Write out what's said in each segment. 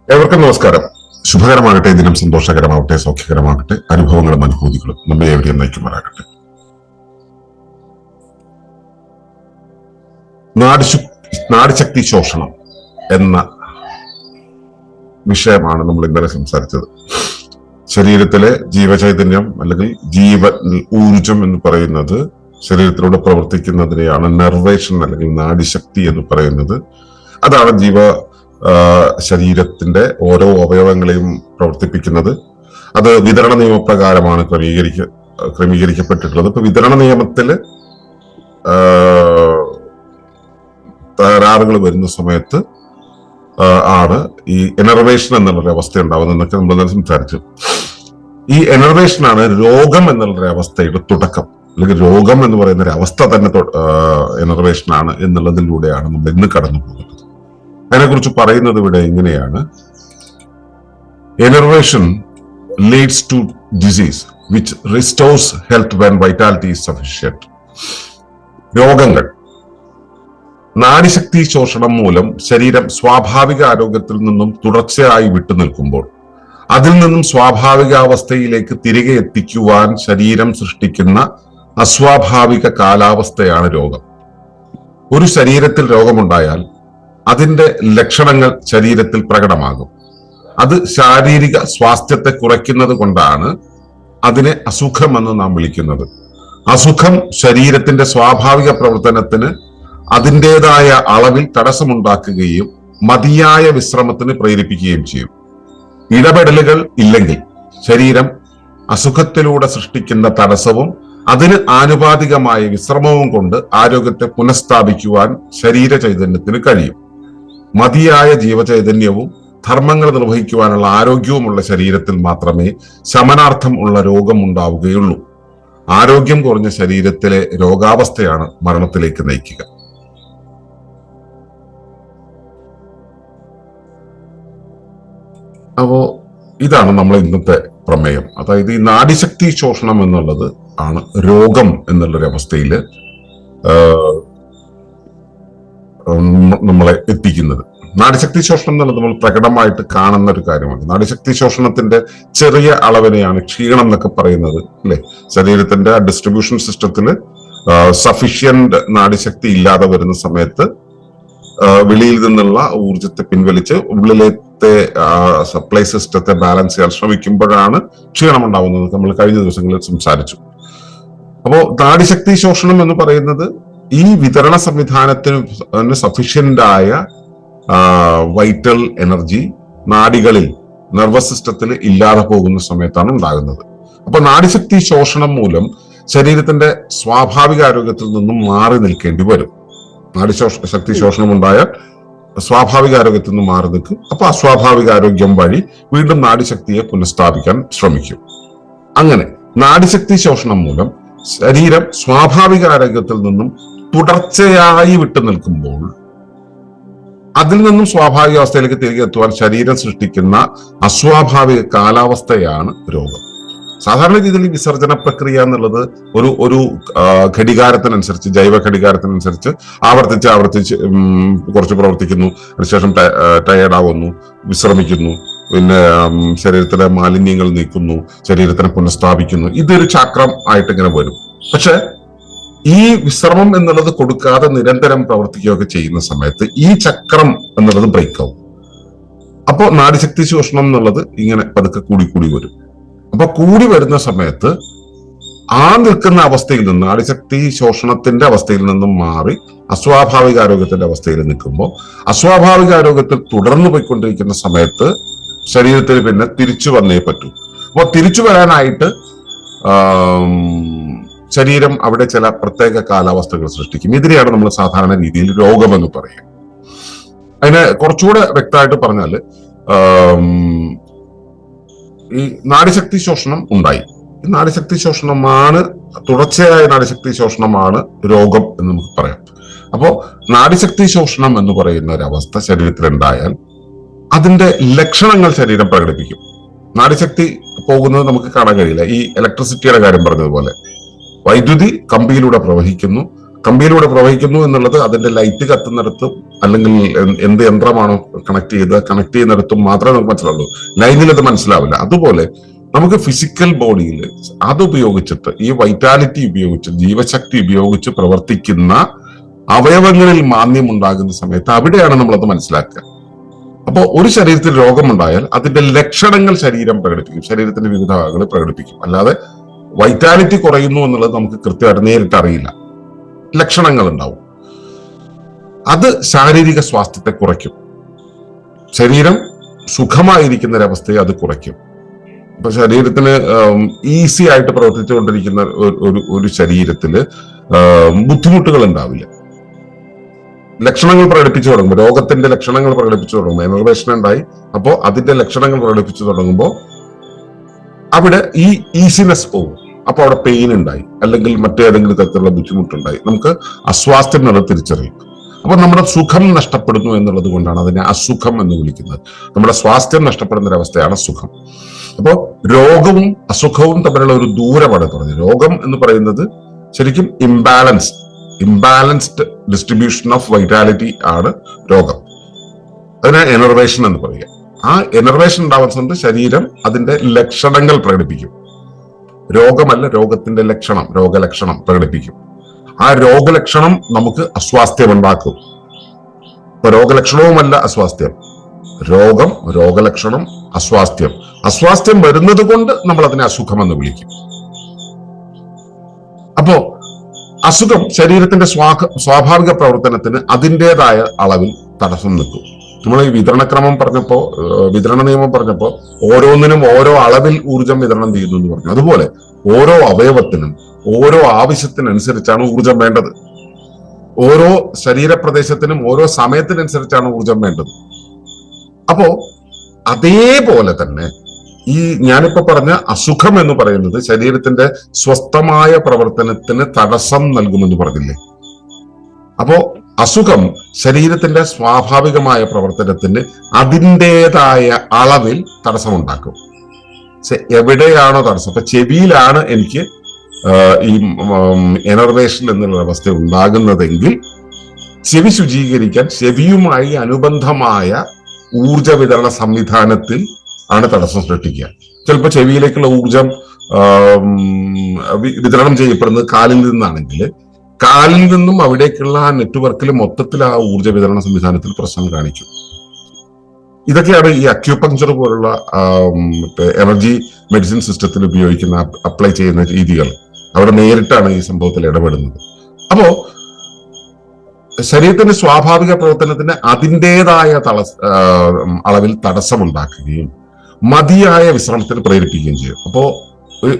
ഏവർക്കും നമസ്കാരം. ശുഭകരമാകട്ടെ, ദിനം സന്തോഷകരമാകട്ടെ, സൗഖ്യകരമാകട്ടെ, അനുഭവങ്ങളും അനുഭൂതികളും നമ്മെ എവിടെയും നയിക്കുമാറാകട്ടെ. നാഡിശക്തി ശോഷണം എന്ന വിഷയമാണ് നമ്മൾ ഇന്നലെ സംസാരിച്ചത്. ശരീരത്തിലെ ജീവചൈതന്യം അല്ലെങ്കിൽ ഊർജം എന്ന് പറയുന്നത് ശരീരത്തിലൂടെ പ്രവർത്തിക്കുന്നതിനെയാണ് നെർവേഷൻ അല്ലെങ്കിൽ നാഡിശക്തി എന്ന് പറയുന്നത്. അതാണ് ശരീരത്തിന്റെ ഓരോ അവയവങ്ങളെയും പ്രവർത്തിപ്പിക്കുന്നത്. അത് വിതരണ നിയമപ്രകാരമാണ് ക്രമീകരിക്കപ്പെട്ടിട്ടുള്ളത്. ഇപ്പൊ വിതരണ നിയമത്തില് തകരാറുകൾ വരുന്ന സമയത്ത് ആണ് ഈ എനർവേഷൻ എന്നുള്ളൊരു അവസ്ഥ ഉണ്ടാവുന്നതെന്നൊക്കെ നമ്മൾ സംസാരിച്ചു. ഈ എനർവേഷനാണ് രോഗം എന്നുള്ളൊരു അവസ്ഥയുടെ തുടക്കം, അല്ലെങ്കിൽ രോഗം എന്ന് പറയുന്ന ഒരു അവസ്ഥ തന്നെ എനർവേഷനാണ് എന്നുള്ളതിലൂടെയാണ് നമ്മൾ ഇന്ന് കടന്നു പോകുന്നത്. അതിനെക്കുറിച്ച് പറയുന്നത് ഇവിടെ ഇങ്ങനെയാണ്: enervation leads to disease which restores health when vitality is sufficient. രോഗങ്ങൾ നാഡിശക്തി ശോഷണം മൂലം ശരീരം സ്വാഭാവിക ആരോഗ്യത്തിൽ നിന്നും തുടർച്ചയായി വിട്ടുനിൽക്കുമ്പോൾ അതിൽ നിന്നും സ്വാഭാവികാവസ്ഥയിലേക്ക് തിരികെ എത്തിക്കുവാൻ ശരീരം സൃഷ്ടിക്കുന്ന അസ്വാഭാവിക കാലാവസ്ഥയാണ് രോഗം. ഒരു ശരീരത്തിൽ രോഗമുണ്ടായാൽ അതിന്റെ ലക്ഷണങ്ങൾ ശരീരത്തിൽ പ്രകടമാകും. അത് ശാരീരിക സ്വാസ്ഥ്യത്തെ കുറയ്ക്കുന്നത് കൊണ്ടാണ് അതിനെ അസുഖമെന്ന് നാം വിളിക്കുന്നത്. അസുഖം ശരീരത്തിന്റെ സ്വാഭാവിക പ്രവർത്തനത്തിന് അതിൻ്റെതായ അളവിൽ തടസ്സമുണ്ടാക്കുകയും മതിയായ വിശ്രമത്തിന് പ്രേരിപ്പിക്കുകയും ചെയ്യും. ഇടപെടലുകൾ ഇല്ലെങ്കിൽ ശരീരം അസുഖത്തിലൂടെ സൃഷ്ടിക്കുന്ന തടസ്സവും അതിന് ആനുപാതികമായ വിശ്രമവും കൊണ്ട് ആരോഗ്യത്തെ പുനഃസ്ഥാപിക്കുവാൻ ശരീര ചൈതന്യത്തിന് കഴിയും. മതിയായ ജീവചൈതന്യവും ധർമ്മങ്ങൾ നിർവഹിക്കുവാനുള്ള ആരോഗ്യവുമുള്ള ശരീരത്തിൽ മാത്രമേ ശമനാർത്ഥം ഉള്ള രോഗം ഉണ്ടാവുകയുള്ളൂ. ആരോഗ്യം കുറഞ്ഞ ശരീരത്തിലെ രോഗാവസ്ഥയാണ് മരണത്തിലേക്ക് നയിക്കുക. അപ്പോ ഇതാണ് നമ്മൾ ഇന്നത്തെ പ്രമേയം. അതായത് ഈ നാഡിശക്തി ശോഷണം എന്നുള്ളത് ആണ് രോഗം എന്നുള്ളൊരു അവസ്ഥയിൽ നമ്മളെ എത്തിക്കുന്നത്. നാഡിശക്തി ശോഷണം എന്നുള്ളത് നമ്മൾ പ്രകടമായിട്ട് കാണുന്ന ഒരു കാര്യമാണ്. നാഡിശക്തി ശോഷണത്തിന്റെ ചെറിയ അളവിനെയാണ് ക്ഷീണം എന്നൊക്കെ പറയുന്നത്, അല്ലെ? ശരീരത്തിന്റെ ഡിസ്ട്രിബ്യൂഷൻ സിസ്റ്റത്തിന് സഫിഷ്യന്റ് നാഡിശക്തി ഇല്ലാതെ വരുന്ന സമയത്ത് വെളിയിൽ നിന്നുള്ള ഊർജത്തെ പിൻവലിച്ച് ഉള്ളിലത്തെ സപ്ലൈ സിസ്റ്റത്തെ ബാലൻസ് ചെയ്യാൻ ശ്രമിക്കുമ്പോഴാണ് ക്ഷീണം ഉണ്ടാവുന്നത്. നമ്മൾ കഴിഞ്ഞ ദിവസങ്ങളിൽ സംസാരിച്ചു. അപ്പോ നാഡിശക്തി ശോഷണം എന്ന് പറയുന്നത് ഈ വിതരണ സംവിധാനത്തിന് സഫിഷ്യന്റ് ആയ വൈറ്റൽ എനർജി നാഡികളിൽ, നെർവസ് സിസ്റ്റത്തിൽ ഇല്ലാതെ പോകുന്ന സമയത്താണ് ഉണ്ടാകുന്നത്. അപ്പൊ നാഡിശക്തി ശോഷണം മൂലം ശരീരത്തിന്റെ സ്വാഭാവിക ആരോഗ്യത്തിൽ നിന്നും മാറി നിൽക്കേണ്ടി വരും. നാഡിശക്തി ശോഷണം ഉണ്ടായാൽ സ്വാഭാവിക ആരോഗ്യത്തിൽ നിന്ന് മാറി നിൽക്കും. അപ്പൊ അസ്വാഭാവിക ആരോഗ്യം വഴി വീണ്ടും നാഡിശക്തിയെ പുനഃസ്ഥാപിക്കാൻ ശ്രമിക്കും. അങ്ങനെ നാഡിശക്തി ശോഷണം മൂലം ശരീരം സ്വാഭാവിക ആരോഗ്യത്തിൽ നിന്നും തുടർച്ചയായി വിട്ടു നിൽക്കുമ്പോൾ അതിൽ നിന്നും സ്വാഭാവിക അവസ്ഥയിലേക്ക് തിരികെ എത്തുവാൻ ശരീരം സൃഷ്ടിക്കുന്ന അസ്വാഭാവിക കാലാവസ്ഥയാണ് രോഗം. സാധാരണ രീതിയിൽ ഈ വിസർജന പ്രക്രിയ എന്നുള്ളത് ഒരു ഘടികാരത്തിനനുസരിച്ച്, ജൈവ ഘടികാരത്തിനനുസരിച്ച് ആവർത്തിച്ച് കുറച്ച് പ്രവർത്തിക്കുന്നു, അതിനുശേഷം ടയേർഡാവുന്നു, വിശ്രമിക്കുന്നു, പിന്നെ ശരീരത്തിലെ മാലിന്യങ്ങൾ നീക്കുന്നു, ശരീരത്തിനെ പുനഃസ്ഥാപിക്കുന്നു. ഇതൊരു ചക്രം ആയിട്ട് ഇങ്ങനെ വരും. പക്ഷെ ഈ വിശ്രമം എന്നുള്ളത് കൊടുക്കാതെ നിരന്തരം പ്രവർത്തിക്കുകയൊക്കെ ചെയ്യുന്ന സമയത്ത് ഈ ചക്രം എന്നുള്ളത് ബ്രേക്ക് ആവും. അപ്പോൾ നാഡിശക്തി ശോഷണം എന്നുള്ളത് ഇങ്ങനെ പതുക്കെ കൂടി വരും. അപ്പൊ കൂടി വരുന്ന സമയത്ത് ആ നിൽക്കുന്ന അവസ്ഥയിൽ നിന്ന്, നാഡിശക്തി ശോഷണത്തിന്റെ അവസ്ഥയിൽ നിന്നും മാറി അസ്വാഭാവിക ആരോഗ്യത്തിന്റെ അവസ്ഥയിൽ നിൽക്കുമ്പോൾ അസ്വാഭാവിക ആരോഗ്യത്തിൽ തുടർന്നു പോയിക്കൊണ്ടിരിക്കുന്ന സമയത്ത് ശരീരത്തിന് പിന്നെ തിരിച്ചു വന്നേ പറ്റൂ. അപ്പോൾ തിരിച്ചു വരാനായിട്ട് ശരീരം അവിടെ ചില പ്രത്യേക കാലാവസ്ഥകൾ സൃഷ്ടിക്കും. ഇതിനെയാണ് നമ്മൾ സാധാരണ രീതിയിൽ രോഗമെന്ന് പറയുക. അതിനെ കുറച്ചുകൂടെ വ്യക്തമായിട്ട് പറഞ്ഞാൽ ഈ നാഡിശക്തി ശോഷണം ഉണ്ടായി. ഈ നാഡിശക്തി ശോഷണമാണ്, തുടർച്ചയായ നാഡിശക്തി ശോഷണമാണ് രോഗം എന്ന് നമുക്ക് പറയാം. അപ്പോ നാഡിശക്തി ശോഷണം എന്ന് പറയുന്ന ഒരു അവസ്ഥ ശരീരത്തിൽ ഉണ്ടായാൽ അതിന്റെ ലക്ഷണങ്ങൾ ശരീരം പ്രകടിപ്പിക്കും. നാഡിശക്തി പോകുന്നത് നമുക്ക് കാണാൻ കഴിയില്ല. ഈ ഇലക്ട്രിസിറ്റിയുടെ കാര്യം പറഞ്ഞതുപോലെ വൈദ്യുതി കമ്പിയിലൂടെ പ്രവഹിക്കുന്നു, കമ്പിയിലൂടെ പ്രവഹിക്കുന്നു എന്നുള്ളത് അതിന്റെ ലൈറ്റ് കത്തുന്നിടത്തും അല്ലെങ്കിൽ എന്ത് യന്ത്രമാണോ കണക്ട് ചെയ്യുന്നിടത്തും മാത്രമേ നമുക്ക് മനസ്സിലാവുള്ളൂ. ലൈനിൽ അത് മനസ്സിലാവില്ല. അതുപോലെ നമുക്ക് ഫിസിക്കൽ ബോഡിയിൽ അത് ഉപയോഗിച്ചിട്ട്, ഈ വൈറ്റാലിറ്റി ഉപയോഗിച്ച്, ജീവശക്തി ഉപയോഗിച്ച് പ്രവർത്തിക്കുന്ന അവയവങ്ങളിൽ മാന്ദ്യം ഉണ്ടാകുന്ന സമയത്ത് അവിടെയാണ് നമ്മളത് മനസ്സിലാക്കുക. അപ്പോൾ ഒരു ശരീരത്തിൽ രോഗമുണ്ടായാൽ അതിന്റെ ലക്ഷണങ്ങൾ ശരീരം പ്രകടിപ്പിക്കും, ശരീരത്തിന്റെ വിവിധ ഭാഗങ്ങൾ പ്രകടിപ്പിക്കും. അല്ലാതെ വൈറ്റാലിറ്റി കുറയുന്നു എന്നുള്ളത് നമുക്ക് കൃത്യമായിട്ട് നേരിട്ട് അറിയില്ല. ലക്ഷണങ്ങൾ ഉണ്ടാവും. അത് ശാരീരിക സ്വാസ്ഥ്യത്തെ കുറയ്ക്കും. ശരീരം സുഖമായിരിക്കുന്ന ഒരവസ്ഥയെ അത് കുറയ്ക്കും. ഇപ്പൊ ശരീരത്തിന് ഈസി ആയിട്ട് പ്രവർത്തിച്ചുകൊണ്ടിരിക്കുന്ന ഒരു ശരീരത്തില് ബുദ്ധിമുട്ടുകൾ ഉണ്ടാവില്ല. ലക്ഷണങ്ങൾ പ്രകടിപ്പിച്ചു തുടങ്ങുമ്പോൾ, രോഗത്തിന്റെ ലക്ഷണങ്ങൾ പ്രകടിപ്പിച്ചു തുടങ്ങുമ്പോൾ, എനർവേഷൻ ഉണ്ടായി, അപ്പോ അതിന്റെ ലക്ഷണങ്ങൾ പ്രകടിപ്പിച്ചു തുടങ്ങുമ്പോൾ അവിടെ ഈ ഈസിനെസ് പോകും. അപ്പൊ അവിടെ പെയിൻ ഉണ്ടായി, അല്ലെങ്കിൽ മറ്റേതെങ്കിലും തരത്തിലുള്ള ബുദ്ധിമുട്ടുണ്ടായി, നമുക്ക് അസ്വാസ്ഥ്യം എന്നുള്ളത് തിരിച്ചറിയും. അപ്പൊ നമ്മുടെ സുഖം നഷ്ടപ്പെടുന്നു എന്നുള്ളത് കൊണ്ടാണ് അതിനെ അസുഖം എന്ന് വിളിക്കുന്നത്. നമ്മുടെ സ്വാസ്ഥ്യം നഷ്ടപ്പെടുന്ന ഒരവസ്ഥയാണ് സുഖം. അപ്പോ രോഗവും അസുഖവും തമ്മിലുള്ള ഒരു ദൂരമാണ് പറഞ്ഞത്. രോഗം എന്ന് പറയുന്നത് ശരിക്കും ഇംബാലൻസ്ഡ് ഡിസ്ട്രിബ്യൂഷൻ ഓഫ് വൈറ്റാലിറ്റി ആണ് രോഗം. അതിനെ എനർവേഷൻ എന്ന് പറയുക. ആ എനർവേഷൻ ഉണ്ടാവുന്ന സമയത്ത് ശരീരം അതിന്റെ ലക്ഷണങ്ങൾ പ്രകടിപ്പിക്കും. രോഗമല്ല, രോഗത്തിന്റെ ലക്ഷണം, രോഗലക്ഷണം പ്രകടിപ്പിക്കും. ആ രോഗലക്ഷണം നമുക്ക് അസ്വാസ്ഥ്യം ഉണ്ടാക്കും. ഇപ്പൊ രോഗലക്ഷണവുമല്ല അസ്വാസ്ഥ്യം, രോഗം, രോഗലക്ഷണം, അസ്വാസ്ഥ്യം. അസ്വാസ്ഥ്യം വരുന്നത് കൊണ്ട് നമ്മൾ അതിനെ അസുഖം എന്ന് വിളിക്കും. അപ്പോ അസുഖം ശരീരത്തിന്റെ സ്വാഭാവിക പ്രവർത്തനത്തിന് അതിൻ്റെതായ അളവിൽ തടസ്സം നിൽക്കും. നമ്മൾ ഈ വിതരണ നിയമം പറഞ്ഞപ്പോ ഓരോന്നിനും ഓരോ അളവിൽ ഊർജം വിതരണം ചെയ്യുന്നു എന്ന് പറഞ്ഞു. അതുപോലെ ഓരോ അവയവത്തിനും ഓരോ ആവശ്യത്തിനനുസരിച്ചാണ് ഊർജം വേണ്ടത്. ഓരോ ശരീരപ്രദേശത്തിനും ഓരോ സമയത്തിനനുസരിച്ചാണ് ഊർജം വേണ്ടത്. അപ്പോ അതേപോലെ തന്നെ ഈ ഞാനിപ്പോ പറഞ്ഞ അസുഖം എന്ന് പറയുന്നത് ശരീരത്തിന്റെ സ്വസ്ഥമായ പ്രവർത്തനത്തിന് തടസ്സം നൽകുമെന്ന് പറഞ്ഞില്ലേ? അപ്പോ അസുഖം ശരീരത്തിന്റെ സ്വാഭാവികമായ പ്രവർത്തനത്തിന് അതിൻ്റെതായ അളവിൽ തടസ്സമുണ്ടാക്കും. എവിടെയാണോ തടസ്സം, ഇപ്പൊ ചെവിയിലാണ് എനിക്ക് ഈ എനർവേഷൻ എന്നുള്ള അവസ്ഥ ഉണ്ടാകുന്നതെങ്കിൽ ചെവി ശുചീകരിക്കാൻ ചെവിയുമായി അനുബന്ധമായ ഊർജ വിതരണ സംവിധാനത്തിൽ ആണ് തടസ്സം സൃഷ്ടിക്കുക. ചിലപ്പോൾ ചെവിയിലേക്കുള്ള ഊർജം വിതരണം ചെയ്യപ്പെടുന്നത് കാലിൽ നിന്നാണെങ്കിൽ കാലിൽ നിന്നും അവിടേക്കുള്ള ആ നെറ്റ്വർക്കിൽ മൊത്തത്തിൽ ആ ഊർജ വിതരണ സംവിധാനത്തിൽ പ്രശ്നം കാണിക്കും. ഇതൊക്കെയാണ് ഈ അക്യൂപങ്ചർ പോലുള്ള എനർജി മെഡിസിൻ സിസ്റ്റത്തിൽ ഉപയോഗിക്കുന്ന, അപ്ലൈ ചെയ്യുന്ന രീതികൾ. അവിടെ നേരിട്ടാണ് ഈ സംഭവത്തിൽ ഇടപെടുന്നത്. അപ്പോ ശരീരത്തിന്റെ സ്വാഭാവിക പ്രവർത്തനത്തിന് അതിൻ്റെതായ അളവിൽ തടസ്സമുണ്ടാക്കുകയും മതിയായ വിശ്രമത്തിന് പ്രേരിപ്പിക്കുകയും ചെയ്യും. അപ്പോ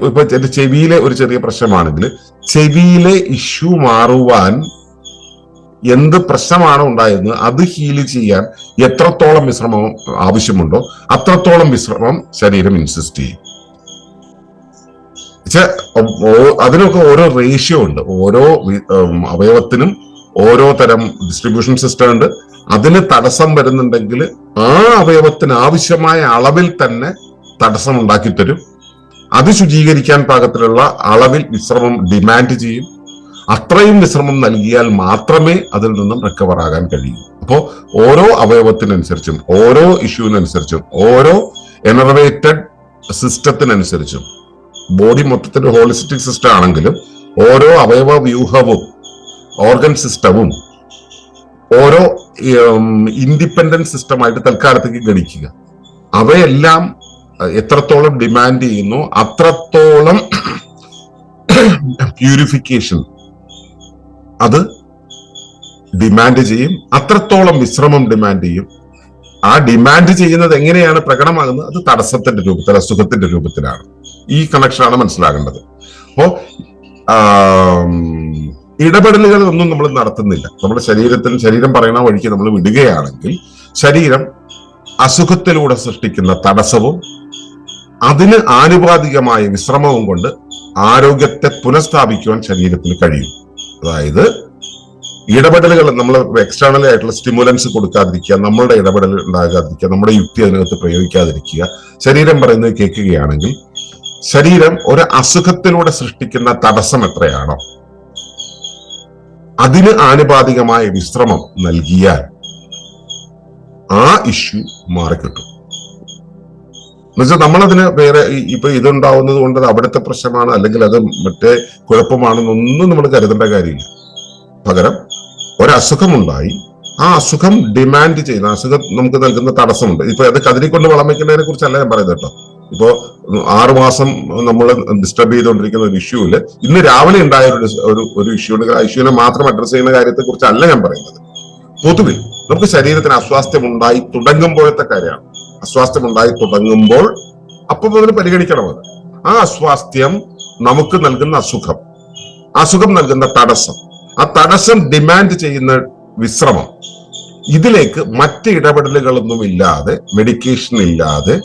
ഇപ്പൊ എന്റെ ചെവിയിലെ ഒരു ചെറിയ പ്രശ്നമാണെങ്കിൽ ചെവിയിലെ ഇഷ്യൂ മാറുവാൻ എന്ത് പ്രശ്നമാണോ ഉണ്ടായിരുന്നത് അത് ഹീല് ചെയ്യാൻ എത്രത്തോളം വിശ്രമം ആവശ്യമുണ്ടോ അത്രത്തോളം വിശ്രമം ശരീരം ഇൻസിസ്റ്റ് ചെയ്യും. അതിനൊക്കെ ഓരോ റേഷ്യോ ഉണ്ട്. ഓരോ അവയവത്തിനും ഓരോ തരം ഡിസ്ട്രിബ്യൂഷൻ സിസ്റ്റം ഉണ്ട്. അതിന് തടസ്സം വരുന്നുണ്ടെങ്കിൽ ആ അവയവത്തിന് ആവശ്യമായ അളവിൽ തന്നെ തടസ്സം ഉണ്ടാക്കി തരും. അത് ശുചീകരിക്കാൻ പാകത്തിലുള്ള അളവിൽ വിശ്രമം ഡിമാൻഡ് ചെയ്യും. അത്രയും വിശ്രമം നൽകിയാൽ മാത്രമേ അതിൽ നിന്നും റിക്കവർ ആകാൻ കഴിയൂ. അപ്പോൾ ഓരോ അവയവത്തിനനുസരിച്ചും ഓരോ ഇഷ്യൂവിനനുസരിച്ചും ഓരോ എനർവേറ്റഡ് സിസ്റ്റത്തിനനുസരിച്ചും, ബോഡി മൊത്തത്തിൽ ഹോളിസ്റ്റിക് സിസ്റ്റം ആണെങ്കിലും ഓരോ അവയവ വ്യൂഹവും ഓർഗൻ സിസ്റ്റവും ഓരോ ഇൻഡിപെൻഡന്റ് സിസ്റ്റമായിട്ട് തൽക്കാലത്തേക്ക് ഗണിക്കുക. അവയെല്ലാം എത്രത്തോളം ഡിമാൻഡ് ചെയ്യുന്നു അത്രത്തോളം പ്യൂരിഫിക്കേഷൻ അത് ഡിമാൻഡ് ചെയ്യും, അത്രത്തോളം വിശ്രമം ഡിമാൻഡ് ചെയ്യും. ആ ഡിമാൻഡ് ചെയ്യുന്നത് എങ്ങനെയാണ് പ്രകടമാകുന്നത്? അത് തടസ്സത്തിന്റെ രൂപത്തിൽ, അസുഖത്തിന്റെ രൂപത്തിലാണ്. ഈ കണക്ഷനാണ് മനസ്സിലാകേണ്ടത്. അപ്പോ ഇടപെടലുകൾ ഒന്നും നമ്മൾ നടത്തുന്നില്ല. നമ്മുടെ ശരീരം പറയുന്ന വഴിക്ക് നമ്മൾ വിടുകയാണെങ്കിൽ ശരീരം അസുഖത്തിലൂടെ സൃഷ്ടിക്കുന്ന തടസ്സവും അതിന് ആനുപാതികമായ വിശ്രമവും കൊണ്ട് ആരോഗ്യത്തെ പുനഃസ്ഥാപിക്കുവാൻ ശരീരത്തിന് കഴിയും. അതായത് ഇടപെടലുകൾ, നമ്മൾ എക്സ്റ്റേണൽ ആയിട്ടുള്ള സ്റ്റിമുലൻസ് കൊടുക്കാതിരിക്കുക, നമ്മളുടെ ഇടപെടൽ ഉണ്ടാകാതിരിക്കുക, നമ്മുടെ യുക്തി അതിനകത്ത് പ്രയോഗിക്കാതിരിക്കുക, ശരീരം പറയുന്നത് കേൾക്കുകയാണെങ്കിൽ ശരീരം ഒരു അസുഖത്തിലൂടെ സൃഷ്ടിക്കുന്ന തടസ്സം എത്രയാണോ അതിന് ആനുപാതികമായ വിശ്രമം നൽകിയാൽ ആ ഇഷ്യൂ മാറിക്കിട്ടും. എന്നുവെച്ചാൽ നമ്മളതിന് വേറെ ഇപ്പൊ ഇതുണ്ടാവുന്നത് കൊണ്ട് അത് അവിടുത്തെ പ്രശ്നമാണ് അല്ലെങ്കിൽ അത് മറ്റേ കുഴപ്പമാണെന്നൊന്നും നമ്മൾ കരുതേണ്ട കാര്യമില്ല. പകരം ഒരസുഖമുണ്ടായി, ആ അസുഖം ഡിമാൻഡ് ചെയ്യുന്ന, അസുഖം നമുക്ക് നൽകുന്ന തടസ്സമുണ്ട്. ഇപ്പൊ അത് കതിരിക്കൊണ്ട് വളം വെക്കുന്നതിനെ കുറിച്ചല്ല ഞാൻ പറയുന്നത് കേട്ടോ. ഇപ്പോ 6 മാസം നമ്മൾ ഡിസ്റ്റർബ് ചെയ്തുകൊണ്ടിരിക്കുന്ന ഒരു ഇഷ്യൂല് ഇന്ന് രാവിലെ ഉണ്ടായ ഒരു ഇഷ്യൂ ഉണ്ട്. ആ ഇഷ്യൂവിനെ മാത്രം അഡ്രസ് ചെയ്യുന്ന കാര്യത്തെ കുറിച്ചല്ല ഞാൻ പറയുന്നത്. പൊതുവിൽ നമുക്ക് ശരീരത്തിന് അസ്വാസ്ഥ്യം ഉണ്ടായി തുടങ്ങുമ്പോഴത്തെ കാര്യമാണ്. അസ്വാസ്ഥ്യം ഉണ്ടായി തുടങ്ങുമ്പോൾ അപ്പം മുതൽ പരിഗണിക്കണം അത്. ആ അസ്വാസ്ഥ്യം നമുക്ക് നൽകുന്ന അസുഖം നൽകുന്ന തടസ്സം, ആ തടസ്സം ഡിമാൻഡ് ചെയ്യുന്ന വിശ്രമം, ഇതിലേക്ക് മറ്റ് ഇടപെടലുകളൊന്നും ഇല്ലാതെ, മെഡിക്കേഷൻ ഇല്ലാതെ,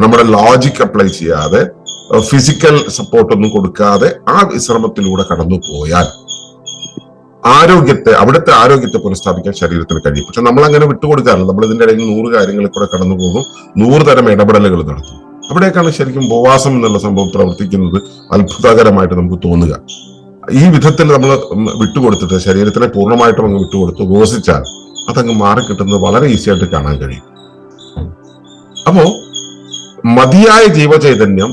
നമ്മുടെ ലോജിക് അപ്ലൈ ചെയ്യാതെ, ഫിസിക്കൽ സപ്പോർട്ടൊന്നും കൊടുക്കാതെ ആ വിശ്രമത്തിലൂടെ കടന്നു പോയാൽ അവിടുത്തെ ആരോഗ്യത്തെ പുനഃസ്ഥാപിക്കാൻ ശരീരത്തിന് കഴിയും. പക്ഷെ നമ്മൾ അങ്ങനെ വിട്ടുകൊടുക്കാറില്ല. നമ്മൾ ഇതിന്റെ ഇടയിൽ 100 കാര്യങ്ങളിൽ കൂടെ കടന്നു പോകും, 100 തരം ഇടപെടലുകൾ നടത്തും. അവിടേക്കാണ് ശരിക്കും ഉപവാസം എന്നുള്ള സംഭവം പ്രവർത്തിക്കുന്നത് അത്ഭുതകരമായിട്ട് നമുക്ക് തോന്നുക. ഈ വിധത്തിൽ നമ്മൾ വിട്ടുകൊടുത്തിട്ട് ശരീരത്തിനെ പൂർണ്ണമായിട്ടും അങ്ങ് വിട്ടുകൊടുത്ത് ഉപവസിച്ചാൽ അതങ്ങ് മാറിക്കിട്ടുന്നത് വളരെ ഈസി ആയിട്ട് കാണാൻ കഴിയും. അപ്പോ മതിയായ ജീവചൈതന്യം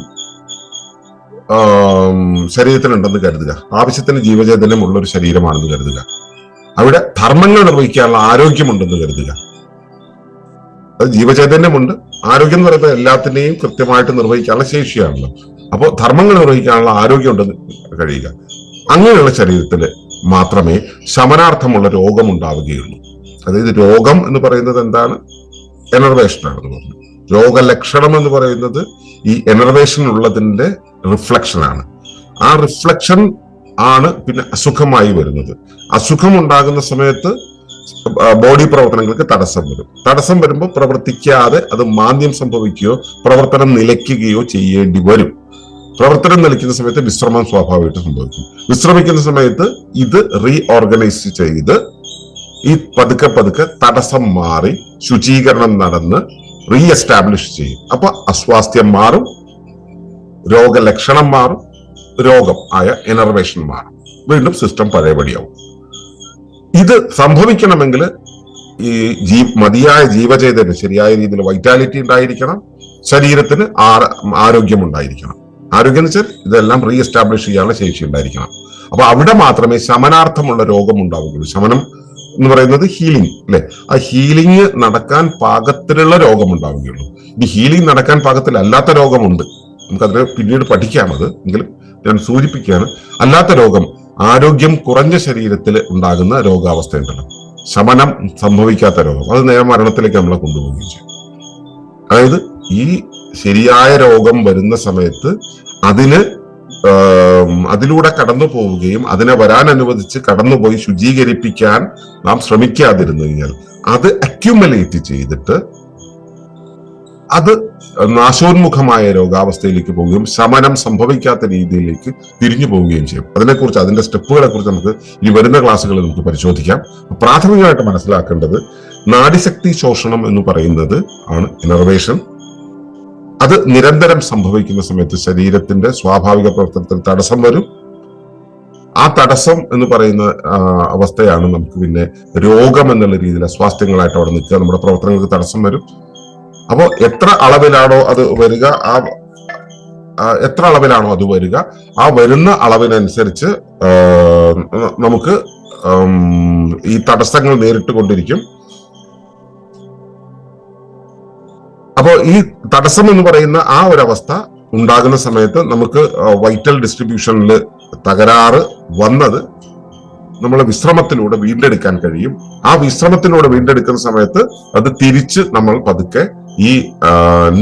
ശരീരത്തിനുണ്ടെന്ന് കരുതുക. ആവശ്യത്തിന് ജീവചൈതന്യം ഉള്ള ഒരു ശരീരമാണെന്ന് കരുതുക. അവിടെ ധർമ്മങ്ങൾ നിർവഹിക്കാനുള്ള ആരോഗ്യമുണ്ടെന്ന് കരുതുക. അത് ജീവചൈതന്യമുണ്ട്, ആരോഗ്യം എന്ന് പറയുമ്പോൾ എല്ലാത്തിനെയും കൃത്യമായിട്ട് നിർവഹിക്കാനുള്ള ശേഷിയാണല്ലോ. അപ്പോൾ ധർമ്മങ്ങൾ നിർവഹിക്കാനുള്ള ആരോഗ്യം ഉണ്ടെന്ന് കഴിയുക. അങ്ങനെയുള്ള ശരീരത്തിൽ മാത്രമേ ശമനാർത്ഥമുള്ള രോഗം ഉണ്ടാവുകയുള്ളൂ. അതായത് രോഗം എന്ന് പറയുന്നത് എന്താണ്? എനർവേഷൻ ആണെന്ന് പറഞ്ഞു. രോഗലക്ഷണം എന്ന് പറയുന്നത് ഈ എനർവേഷൻ ഉള്ളതിന്റെ റിഫ്ലക്ഷൻ ആണ്. ആ റിഫ്ലക്ഷൻ ആണ് പിന്നെ അസുഖമായി വരുന്നത്. അസുഖം ഉണ്ടാകുന്ന സമയത്ത് ബോഡി പ്രവർത്തനങ്ങൾക്ക് തടസ്സം വരുമ്പോൾ പ്രവർത്തിക്കാതെ അത് മാന്ദ്യം സംഭവിക്കുകയോ പ്രവർത്തനം നിലയ്ക്കുകയോ ചെയ്യേണ്ടി വരും. പ്രവർത്തനം നിലയ്ക്കുന്ന സമയത്ത് വിശ്രമം സ്വാഭാവികമായിട്ട് സംഭവിക്കും. വിശ്രമിക്കുന്ന സമയത്ത് ഇത് റീഓർഗനൈസ് ചെയ്ത് ഈ പതുക്കെ തടസ്സം മാറി ശുചീകരണം നടന്ന് റീഎസ്റ്റാബ്ലിഷ് ചെയ്യും. അപ്പൊ അസ്വാസ്ഥ്യം മാറും, രോഗലക്ഷണം മാറും, രോഗം ആയ എനർവേഷൻ മാറും, വീണ്ടും സിസ്റ്റം പഴയപടിയാവും. ഇത് സംഭവിക്കണമെങ്കിൽ ഈ മതിയായ ജീവചൈതന്യം, ശരിയായ രീതിയിൽ വൈറ്റാലിറ്റി ഉണ്ടായിരിക്കണം, ശരീരത്തിന് ആരോഗ്യം ഉണ്ടായിരിക്കണം. ആരോഗ്യം എന്ന് വെച്ചാൽ ഇതെല്ലാം റീഎസ്റ്റാബ്ലിഷ് ചെയ്യാനുള്ള ശേഷി ഉണ്ടായിരിക്കണം. അപ്പൊ അവിടെ മാത്രമേ ശമനാർത്ഥമുള്ള രോഗം ഉണ്ടാവുകയുള്ളൂ. ശമനം എന്ന് പറയുന്നത് ഹീലിംഗ് അല്ലെ? ആ ഹീലിംഗ് നടക്കാൻ പാകത്തിലുള്ള രോഗം ഉണ്ടാവുകയുള്ളൂ. ഈ ഹീലിംഗ് നടക്കാൻ പാകത്തിലല്ലാത്ത രോഗമുണ്ട്, നമുക്കതിനെ പിന്നീട് പഠിക്കാം. അത് എങ്കിലും ഞാൻ സൂചിപ്പിക്കുകയാണ്. അല്ലാത്ത രോഗം, ആരോഗ്യം കുറഞ്ഞ ശരീരത്തിൽ ഉണ്ടാകുന്ന രോഗാവസ്ഥ ഉണ്ടല്ലോ, ശമനം സംഭവിക്കാത്ത രോഗം, അത് നേരെ മരണത്തിലേക്ക് നമ്മളെ കൊണ്ടുപോവുകയും ചെയ്യും. അതായത് ഈ ശരിയായ രോഗം വരുന്ന സമയത്ത് അതിലൂടെ കടന്നു പോവുകയും അതിനെ വരാൻ അനുവദിച്ച് കടന്നുപോയി ശുചീകരിപ്പിക്കാൻ നാം ശ്രമിക്കാതിരുന്നു കഴിഞ്ഞാൽ അത് അക്യുമുലേറ്റ് ചെയ്തിട്ട് അത് നാശോന്മുഖമായ രോഗാവസ്ഥയിലേക്ക് പോവുകയും ശമനം സംഭവിക്കാത്ത രീതിയിലേക്ക് തിരിഞ്ഞു പോവുകയും ചെയ്യും. അതിനെക്കുറിച്ച്, അതിന്റെ സ്റ്റെപ്പുകളെ കുറിച്ച് നമുക്ക് ഈ വരുന്ന ക്ലാസ്സുകളിൽ നമുക്ക് പരിശോധിക്കാം. പ്രാഥമികമായിട്ട് മനസ്സിലാക്കേണ്ടത് നാഡിശക്തി ശോഷണം എന്ന് പറയുന്നത് ആണ് ഇനർവേഷൻ. അത് നിരന്തരം സംഭവിക്കുന്ന സമയത്ത് ശരീരത്തിന്റെ സ്വാഭാവിക പ്രവർത്തനത്തിൽ തടസ്സം വരും. ആ തടസ്സം എന്ന് പറയുന്ന അവസ്ഥയാണ് നമുക്ക് പിന്നെ രോഗം എന്നുള്ള രീതിയിൽ അസ്വാസ്ഥ്യങ്ങളായിട്ട് അവിടെ നിൽക്കുക, നമ്മുടെ പ്രവർത്തനങ്ങൾക്ക് തടസ്സം വരും. അപ്പോൾ എത്ര അളവിലാണോ അത് വരിക, ആ വരുന്ന അളവിനനുസരിച്ച് നമുക്ക് ഈ തടസ്സങ്ങൾ നേരിട്ട് കൊണ്ടിരിക്കും. അപ്പോൾ ഈ തടസ്സം എന്ന് പറയുന്ന ആ ഒരു അവസ്ഥ ഉണ്ടാകുന്ന സമയത്ത് നമുക്ക് വൈറ്റൽ ഡിസ്ട്രിബ്യൂഷനിൽ തകരാറ് വന്നത് നമ്മൾ വിശ്രമത്തിലൂടെ വീണ്ടെടുക്കാൻ കഴിയും. ആ വിശ്രമത്തിലൂടെ വീണ്ടെടുക്കുന്ന സമയത്ത് അത് തിരിച്ച് നമ്മൾ പതുക്കെ ഈ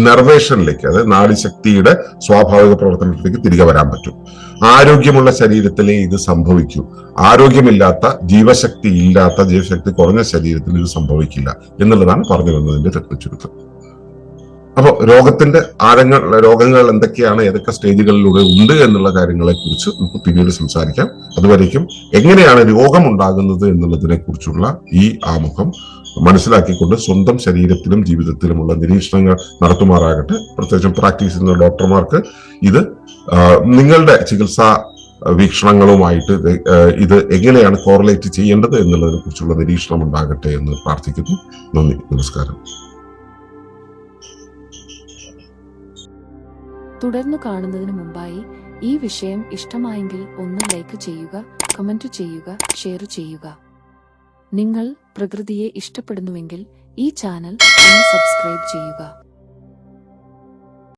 നെർവേഷനിലേക്ക്, അതായത് നാഡിശക്തിയുടെ സ്വാഭാവിക പ്രവർത്തനത്തിലേക്ക് തിരികെ വരാൻ പറ്റും. ആരോഗ്യമുള്ള ശരീരത്തിലേ ഇത് സംഭവിക്കൂ. ആരോഗ്യമില്ലാത്ത, ജീവശക്തി കുറഞ്ഞ ശരീരത്തിൽ ഇത് സംഭവിക്കില്ല എന്നുള്ളതാണ് പറഞ്ഞു വന്നതിന്റെ ചുരുക്കം. അപ്പോൾ രോഗങ്ങൾ എന്തൊക്കെയാണ്, ഏതൊക്കെ സ്റ്റേജുകളിലൂടെ ഉണ്ട് എന്നുള്ള കാര്യങ്ങളെ കുറിച്ച് നമുക്ക് പിന്നീട് സംസാരിക്കാം. അതുവരേക്കും എങ്ങനെയാണ് രോഗം ഉണ്ടാകുന്നത് എന്നുള്ളതിനെ കുറിച്ചുള്ള ഈ ആമുഖം മനസ്സിലാക്കിക്കൊണ്ട് സ്വന്തം ശരീരത്തിലും ജീവിതത്തിലുമുള്ള നിരീക്ഷണങ്ങൾ നടത്തുമാറാകട്ടെ. പ്രത്യേകിച്ചും പ്രാക്ടീസ് ചെയ്യുന്ന ഡോക്ടർമാർക്ക് ഇത് നിങ്ങളുടെ ചികിത്സാ വീക്ഷണങ്ങളുമായിട്ട് ഇത് എങ്ങനെയാണ് കോറിലേറ്റ് ചെയ്യേണ്ടത് എന്നുള്ളതിനെ കുറിച്ചുള്ള നിരീക്ഷണം ഉണ്ടാകട്ടെ എന്ന് പ്രാർത്ഥിക്കുന്നു. നന്ദി, നമസ്കാരം. തുടർന്നു കാണുന്നതിന് മുമ്പായി ഈ വിഷയം ഇഷ്ടമായെങ്കിൽ ഒന്ന് ലൈക്ക് ചെയ്യുക, കമന്റ് ചെയ്യുക, ഷെയർ ചെയ്യുക. നിങ്ങൾ പ്രകൃതിയെ ഇഷ്ടപ്പെടുന്നുവെങ്കിൽ ഈ ചാനൽ ഒന്ന് സബ്സ്ക്രൈബ് ചെയ്യുക.